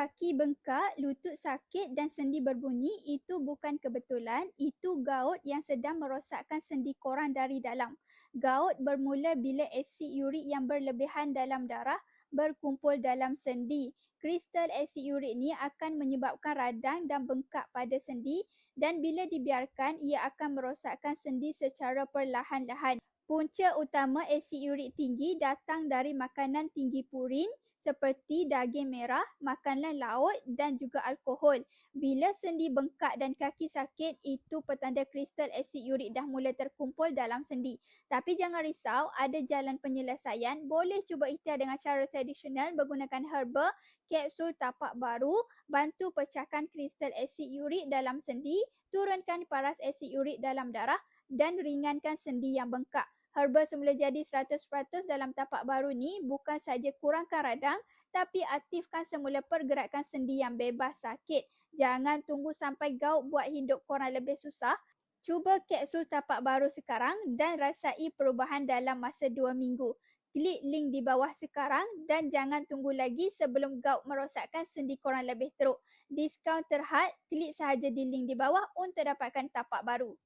Kaki bengkak, lutut sakit dan sendi berbunyi itu bukan kebetulan, itu gout yang sedang merosakkan sendi korang dari dalam. Gout bermula bila asid urik yang berlebihan dalam darah berkumpul dalam sendi. Kristal asid urik ni akan menyebabkan radang dan bengkak pada sendi dan bila dibiarkan ia akan merosakkan sendi secara perlahan-lahan. Punca utama asid urik tinggi datang dari makanan tinggi purin seperti daging merah, makanan laut dan juga alkohol. Bila sendi bengkak dan kaki sakit, itu petanda kristal asid urik dah mula terkumpul dalam sendi. Tapi jangan risau, ada jalan penyelesaian. Boleh cuba ikhtiar dengan cara tradisional menggunakan herba, kapsul tapak baru, bantu pecahkan kristal asid urik dalam sendi, turunkan paras asid urik dalam darah dan ringankan sendi yang bengkak. Herba semula jadi 100% dalam tapak baru ni bukan saja kurangkan radang tapi aktifkan semula pergerakan sendi yang bebas sakit. Jangan tunggu sampai gout buat hidup korang lebih susah. Cuba kapsul tapak baru sekarang dan rasai perubahan dalam masa 2 minggu. Klik link di bawah sekarang dan jangan tunggu lagi sebelum gout merosakkan sendi korang lebih teruk. Diskaun terhad, klik sahaja di link di bawah untuk dapatkan tapak baru.